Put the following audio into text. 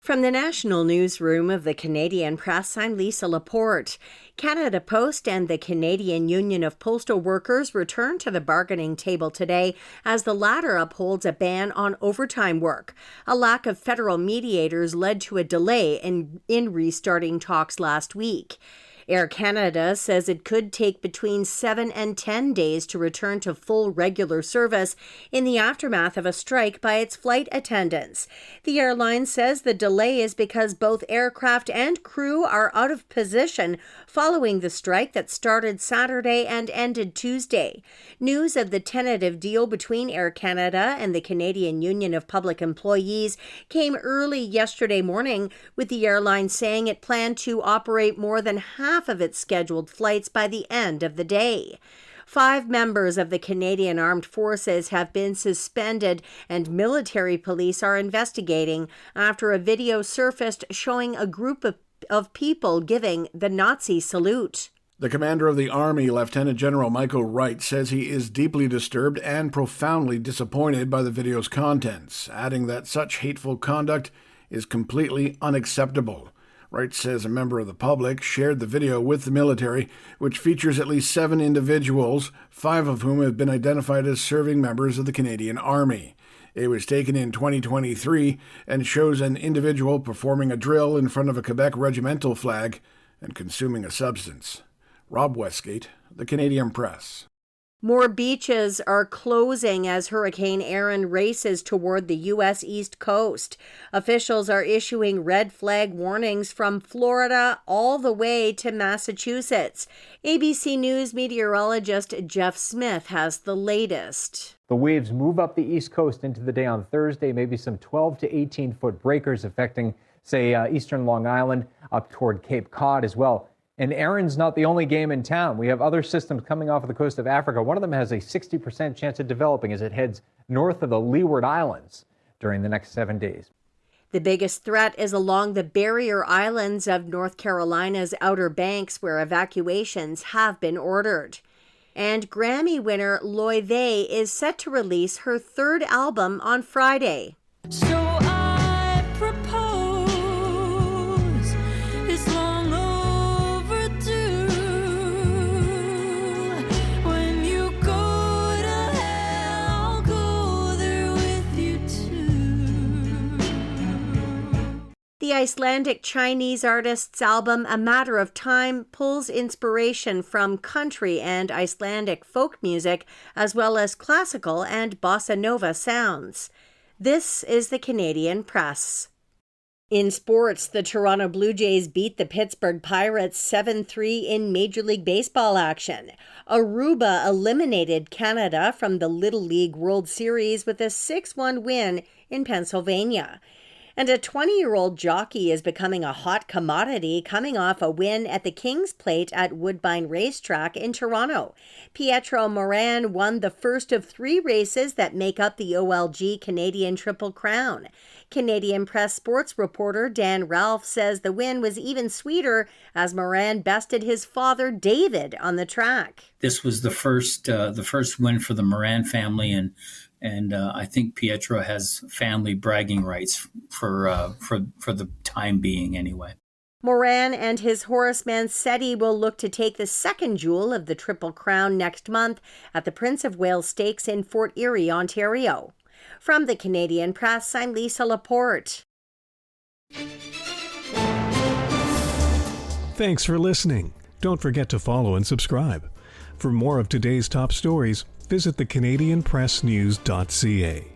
From the national newsroom of the Canadian Press, I'm Lisa Laporte. Canada Post and the Canadian Union of Postal Workers return to the bargaining table today as the latter upholds a ban on overtime work. A lack of federal mediators led to a delay in restarting talks last week. Air Canada says it could take between 7 and 10 days to return to full regular service in the aftermath of a strike by its flight attendants. The airline says the delay is because both aircraft and crew are out of position following the strike that started Saturday and ended Tuesday. News of the tentative deal between Air Canada and the Canadian Union of Public Employees came early yesterday morning, with the airline saying it planned to operate more than half of its scheduled flights by the end of the day. 5 members of the Canadian Armed Forces have been suspended, and military police are investigating after a video surfaced showing a group of people giving the Nazi salute. The commander of the Army, Lieutenant General Michael Wright, says he is deeply disturbed and profoundly disappointed by the video's contents, adding that such hateful conduct is completely unacceptable. Wright says a member of the public shared the video with the military, which features at least 7 individuals, 5 of whom have been identified as serving members of the Canadian Army. It was taken in 2023 and shows an individual performing a drill in front of a Quebec regimental flag and consuming a substance. Rob Westgate, the Canadian Press. More beaches are closing as Hurricane Erin races toward the U.S. East Coast. Officials are issuing red flag warnings from Florida all the way to Massachusetts. ABC News meteorologist Jeff Smith has the latest. The waves move up the East Coast into the day on Thursday, maybe some 12 to 18-foot breakers affecting, say, eastern Long Island up toward Cape Cod as well. And Erin's not the only game in town. We have other systems coming off of the coast of Africa. One of them has a 60% chance of developing as it heads north of the Leeward Islands during the next 7 days. The biggest threat is along the barrier islands of North Carolina's Outer Banks, where evacuations have been ordered. And Grammy winner Loy Vay is set to release her 3rd album on Friday. So I propose it's long overdue. When you go to hell, I'll go there with you too. The Icelandic-Chinese artist's album, A Matter of Time, pulls inspiration from country and Icelandic folk music, as well as classical and bossa nova sounds. This is the Canadian Press. In sports, the Toronto Blue Jays beat the Pittsburgh Pirates 7-3 in Major League Baseball action. Aruba eliminated Canada from the Little League World Series with a 6-1 win in Pennsylvania. And a 20-year-old jockey is becoming a hot commodity, coming off a win at the King's Plate at Woodbine Racetrack in Toronto. Pietro Moran won the first of 3 races that make up the OLG Canadian Triple Crown. Canadian Press sports reporter Dan Ralph says the win was even sweeter as Moran bested his father David on the track. This was the first win for the Moran family, and I think Pietro has family bragging rights for the time being anyway. Moran and his horse Mancetti will look to take the second jewel of the Triple Crown next month at the Prince of Wales Stakes in Fort Erie, Ontario. From the Canadian Press, I'm Lisa Laporte. Thanks for listening. Don't forget to follow and subscribe. For more of today's top stories, visit thecanadianpressnews.ca.